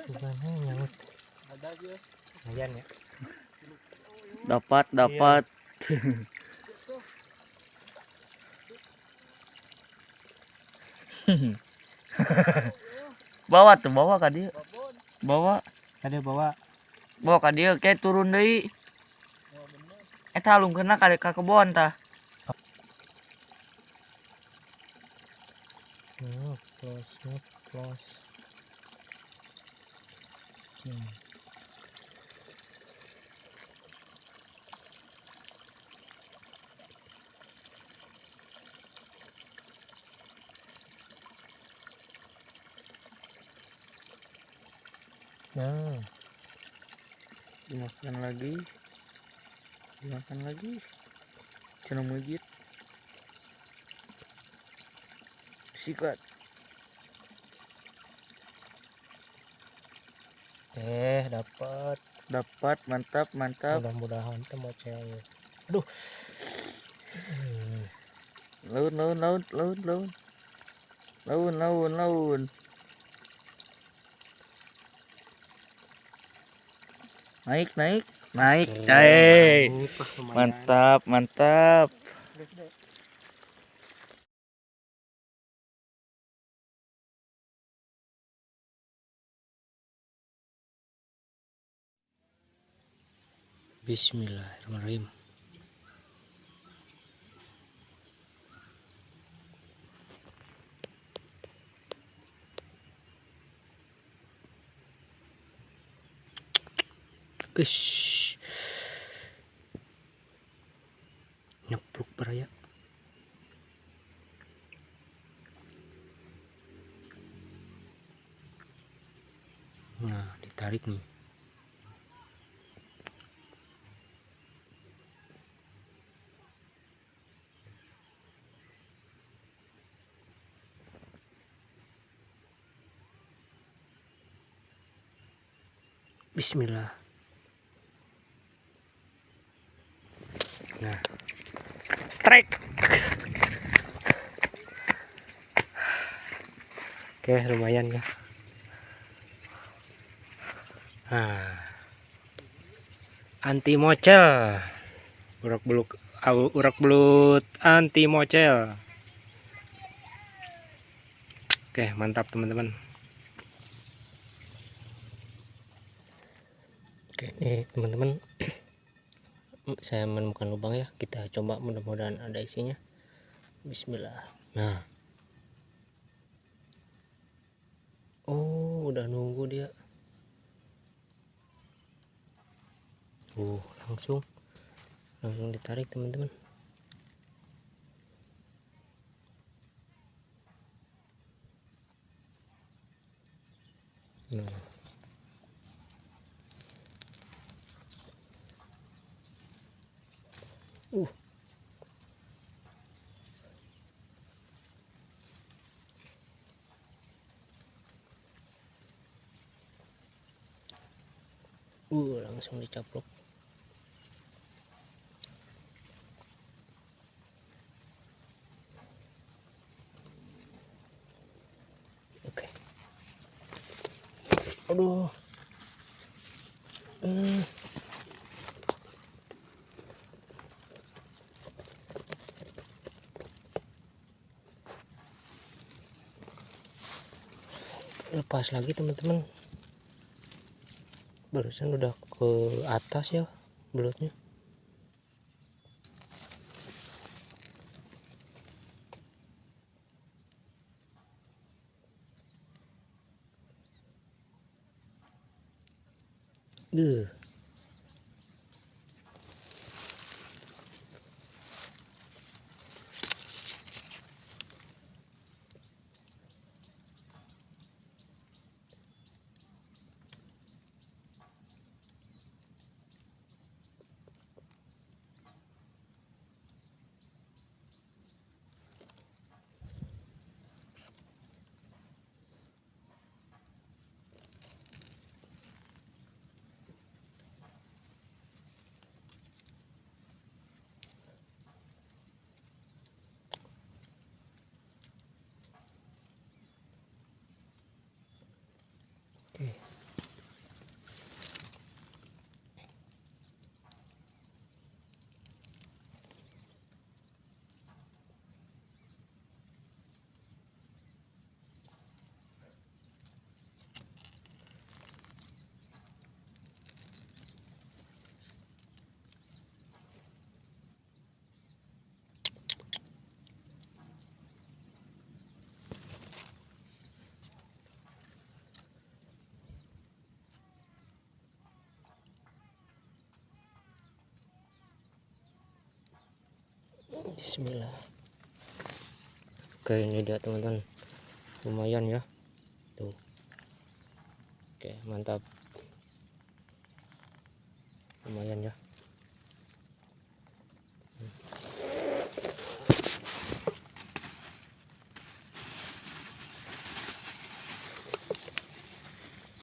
Gimana nyaut? Ada aja. Lumayan ya. Dapat. bawa ka dia. Bawa Ada bawa. ka dia kayak turun deui. Eta halungkeunna ka kebon tah. Close. Nah, Dimakan lagi. Cenah mujit. Sikat. dapat. Mantap. Mudah-mudahan teh mocel. Aduh. Laun. Naik. Mantap. Bismillahirrahmanirrahim. Ish. Nyepluk beraya. Nah, ditarik nih. Bismillah. Nah, strike. Oke, lumayan ya. Nah, anti mocel. Urak belut anti mocel. Oke, mantap teman-teman. Oke, nih teman-teman. Saya menemukan lubang ya. Kita coba, mudah-mudahan ada isinya. Bismillah. Nah. Oh, udah nunggu dia. Langsung ditarik teman-teman. Nah. Langsung dicaplok. Oke. Aduh. Lepas lagi teman-teman. Barusan udah ke atas ya belutnya. Bismillah. Oke, ini dia teman-teman, lumayan ya tuh. Oke, mantap, lumayan ya.